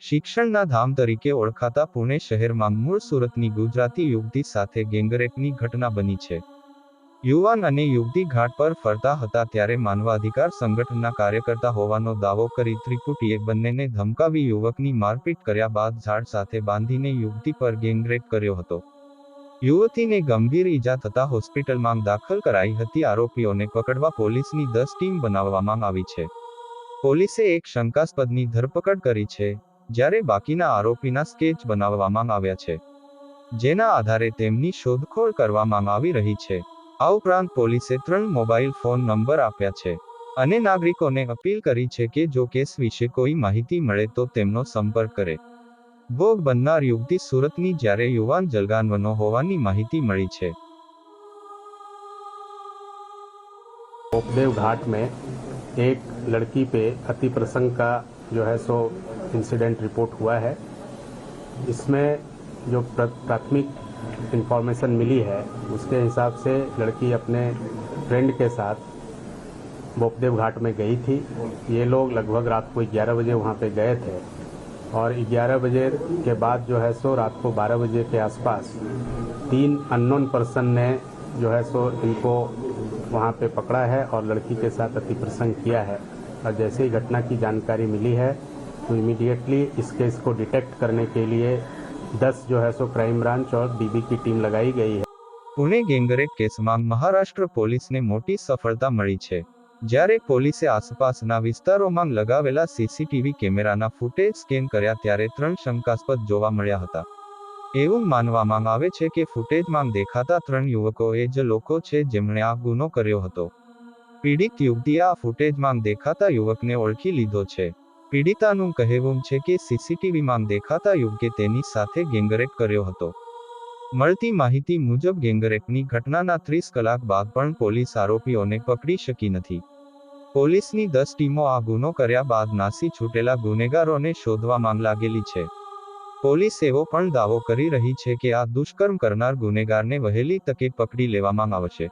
શિક્ષણના ધામ તરીકે ઓળખાતા પુણે શહેરમાં મૂળ સુરતની ગુજરાતી યુવતી સાથે ગેંગરેપની ઘટના બની છે. યુવાન અને યુવતી ઘાટ પર ફરતા હતા ત્યારે માનવાધિકાર સંગઠનના કાર્યકર્તા હોવાનો દાવો કરી ત્રિપુટીએ બંનેને ધમકાવી યુવકની મારપીટ કર્યા બાદ ઝાડ સાથે બાંધીને યુવતી પર ગેંગરેપ કર્યો હતો. યુવતીને ગંભીર ઈજા થતા હોસ્પિટલમાં દાખલ કરાઈ હતી. આરોપીઓને પકડવા પોલીસની 10 ટીમ બનાવવામાં આવી છે. પોલીસે એક શંકાસ્પદની ધરપકડ કરી છે, જ્યારે બાકીના આરોપીના સ્કેચ બનાવવામાં આવ્યા છે, જેના આધારે તેમની શોધખોળ કરવામાં આવી રહી છે. આ ઉપરાંત પોલીસે 3 મોબાઈલ ફોન નંબર આપ્યા છે અને નાગરિકોને અપીલ કરી છે કે જો કેસ વિશે કોઈ માહિતી મળે તો તેમનો સંપર્ક કરે. ભોગ બનનાર યુવતી સુરતની જ્યારે યુવાન જલગાંવનો હોવાની માહિતી મળી છે. बोपदेव घाट में एक लड़की पे अति प्रसंग का जो है सो इंसिडेंट रिपोर्ट हुआ है. इसमें जो प्राथमिक इंफॉर्मेशन मिली है उसके हिसाब से लड़की अपने फ्रेंड के साथ बोपदेव घाट में गई थी. ये लोग लगभग रात को 11 बजे वहाँ पे गए थे और 11 बजे के बाद जो है सो रात को 12 बजे के आसपास 3 अननोन पर्सन ने जो है सो इनको वहाँ पे पकड़ा है और लड़की के साथ अति प्रसंग किया है. और जैसे ही घटना की जानकारी मिली है तो इमीडिएटली इस केस को डिटेक्ट करने के लिए 10 जो है सो क्राइम ब्रांच और डीबी की टीम लगाई गई है. પુણે ગેંગરેપ કેસમાં મહારાષ્ટ્ર પોલીસને મોટી સફળતા મળી છે, જ્યારે પોલીસે આસપાસના વિસ્તારોમાં લગાવેલા સીસીટીવી કેમેરાના ફૂટેજ સ્કેન કર્યા ત્યારે 3 શંકાસ્પદ જોવા મળ્યા હતા. એવું માનવામાં આવે છે કે ફૂટેજમાં દેખાતા 3 યુવકો એ જ લોકો છે જેમણે આ ગુનો કર્યો હતો. પીડિત યુવતીએ આ ફૂટેજમાં દેખાતા યુવકને ઓળખી લીધો છે. પીડિતાનું કહેવું છે કે સીસીટીવીમાં દેખાતા યુવકે તેની સાથે ગેંગરેપ કર્યો હતો. મળતી માહિતી મુજબ ગેંગરેપની ઘટનાના 30 કલાક બાદ પણ પોલીસ આરોપીઓને પકડી શકી નથી. પોલીસની 10 ટીમો આ ગુનો કર્યા બાદ નાસી છૂટેલા ગુનેગારોને શોધવામાં લાગેલી છે. પોલીસ એવો પણ દાવો કરી રહી છે કે આ દુષ્કર્મ કરનાર ગુનેગારને વહેલી તકે પકડી લેવામાં આવશે.